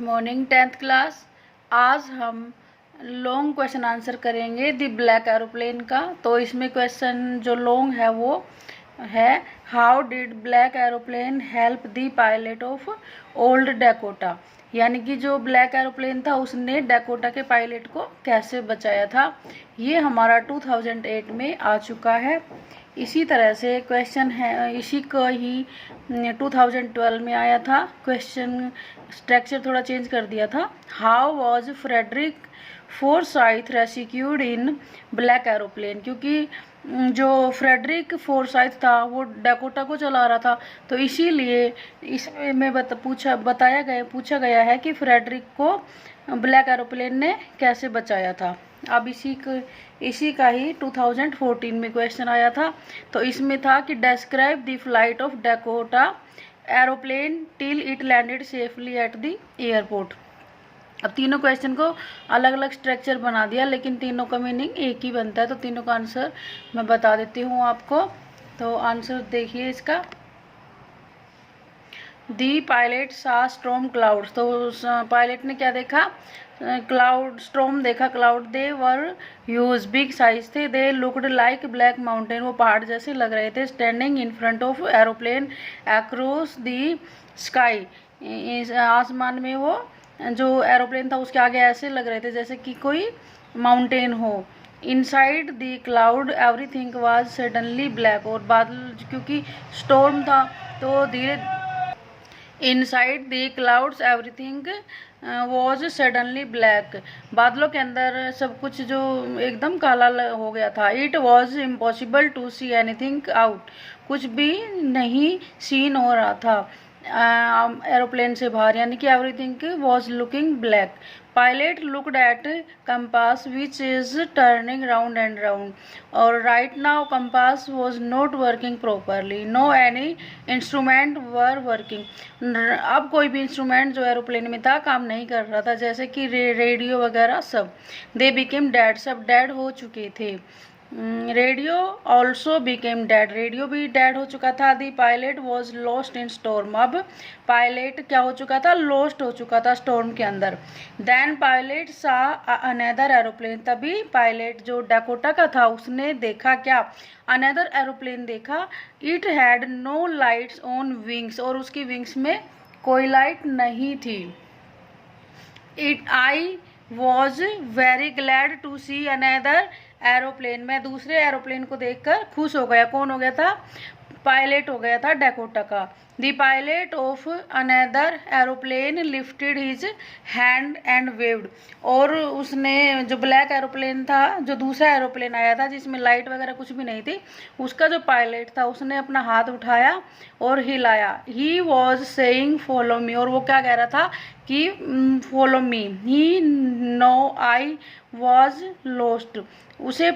Morning 10th class. आज हम long question answer करेंगे द ब्लैक एरोप्लेन का। तो इसमें क्वेश्चन जो लॉन्ग है वो है, how did black aeroplane help the pilot of old Dakota. यानी कि जो ब्लैक एरोप्लेन था उसने डैकोटा के पायलट को कैसे बचाया था। ये हमारा 2008 में आ चुका है। इसी तरह से क्वेश्चन है, इसी का ही 2012 में आया था। क्वेश्चन स्ट्रक्चर थोड़ा चेंज कर दिया था। How was Frederick Forsyth rescued in black aeroplane, क्योंकि जो फ्रेडरिक फोरसाइथ था वो डैकोटा को चला रहा था, तो इसीलिए इसमें पूछा गया है कि फ्रेडरिक को ब्लैक एरोप्लेन ने कैसे बचाया था। अब इसी का ही 2014 में क्वेश्चन आया था। तो इसमें था कि describe the flight of Dakota aeroplane till it landed safely at the airport. अब तीनों क्वेश्चन को अलग अलग स्ट्रक्चर बना दिया, लेकिन तीनों का मीनिंग एक ही बनता है। तो तीनों का आंसर मैं बता देती हूँ आपको। तो आंसर देखिए इसका, the pilot saw storm clouds. तो पायलट ने क्या देखा? क्लाउड स्टॉर्म देखा। Cloud they were huge, big size थे। They looked like black mountain, वो पहाड़ जैसे लग रहे थे। Standing in front of aeroplane across the sky, आसमान में वो जो एरोप्लेन था उसके आगे ऐसे लग रहे थे जैसे कि कोई माउंटेन हो। Inside the cloud everything was suddenly black, और बादल क्योंकि स्टॉर्म था तो धीरे inside the clouds everything was suddenly black, बादलों के अंदर सब कुछ जो एकदम काला हो गया था। It was impossible to see anything out, कुछ भी नहीं सीन हो रहा था एरोप्लेन से बाहर, यानी कि everything was looking black. Pilot looked at compass which is turning round and round, और right now compass was not working properly, no any instrument were working. अब कोई भी इंस्ट्रूमेंट जो एरोप्लेन में था काम नहीं कर रहा था, जैसे कि रेडियो वगैरह सब। दे बिकेम डेड, सब डेड हो चुके थे। Radio also became dead, radio भी डेड हो चुका था। The pilot was lost in storm, अब पायलट क्या हो चुका था? लॉस्ट हो चुका था स्टॉर्म के अंदर। Then pilot saw another aeroplane, तभी पायलट जो डैकोटा का था उसने देखा क्या? अनदर एरोप्लेन देखा। It had no lights on wings, और उसकी विंग्स में कोई लाइट नहीं थी। I was very glad to see another aeroplane, मैं दूसरे एरोप्लेन को देखकर खुश हो गया। कौन हो गया था? पायलट हो गया था डैकोटा का। The pilot of another aeroplane lifted his hand and waived, और उसने जो ब्लैक एरोप्लेन था, जो दूसरा एरोप्लेन आया था जिसमें लाइट वगैरह कुछ भी नहीं थी, उसका जो पायलट था उसने अपना हाथ उठाया और हिलाया। He was saying follow me, और वो क्या कह रहा था कि follow me. He know I was lost, उसे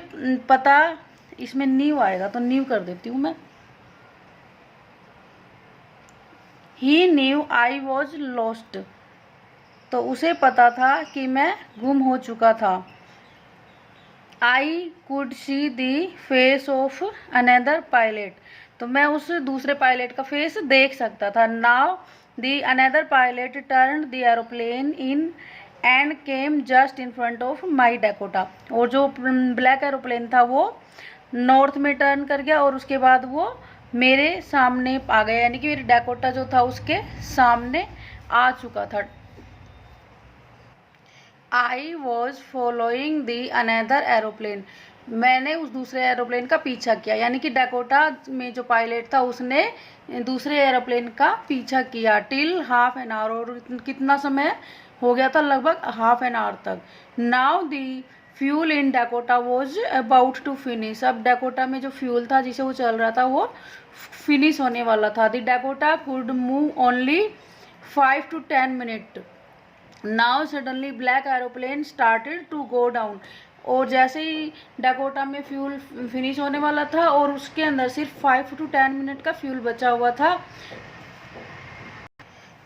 पता, इसमें न्यू आएगा तो न्यू कर देती हूँ मैं। ही न्यू आई वॉज लॉस्ट, तो उसे पता था कि मैं गुम हो चुका था। I could see the face of another pilot, तो मैं उस दूसरे पायलट का फेस देख सकता था। Now the another pilot turn the aeroplane in and came just in front of my Dakota, और जो ब्लैक एरोप्लेन था वो नॉर्थ में टर्न कर गया और उसके बाद वो मेरे सामने आ गया, यानी कि मेरे डैकोटा जो था उसके सामने आ चुका था। I was following the another aeroplane, मैंने उस दूसरे एरोप्लेन का पीछा किया, यानी कि डैकोटा में जो पायलट था उसने दूसरे एरोप्लेन का पीछा किया। टिल हाफ एन आवर, और कितना समय हो गया था? लगभग हाफ एन आवर तक। Now the fuel in Dakota was about to finish, अब डैकोटा में जो फ्यूल था जिसे वो चल रहा था वो फिनिश होने वाला था। The Dakota could move only 5 to 10 minute. Now suddenly black aeroplane started to go down, और जैसे ही डैकोटा में फ्यूल फिनिश होने वाला था और उसके अंदर सिर्फ 5 to 10 मिनट का फ्यूल बचा हुआ था,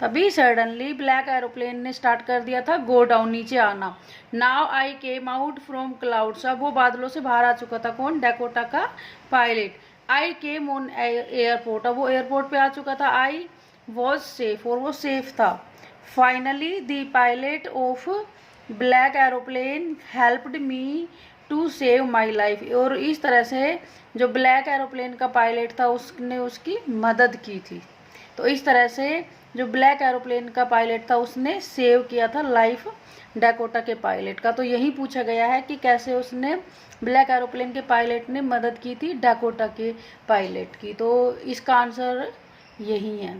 तभी सडनली ब्लैक एरोप्लेन ने स्टार्ट कर दिया था गो डाउन, नीचे आना। Now I came out from clouds, अब वो बादलों से बाहर आ चुका था। कौन? डैकोटा का pilot. I came on airport, अब वो एयरपोर्ट पे आ चुका था। आई वॉज सेफ, और वो सेफ था। Finally the pilot of black aeroplane helped me to save my life. और इस तरह से जो ब्लैक एरोप्लेन का पायलट था उसने उसकी मदद की थी। तो इस तरह से जो ब्लैक एरोप्लेन का पायलट था उसने सेव किया था लाइफ डैकोटा के पायलट का। तो यही पूछा गया है कि कैसे उसने ब्लैक एरोप्लेन के पायलट ने मदद की थी डैकोटा के पायलट की। तो इसका आंसर यही है।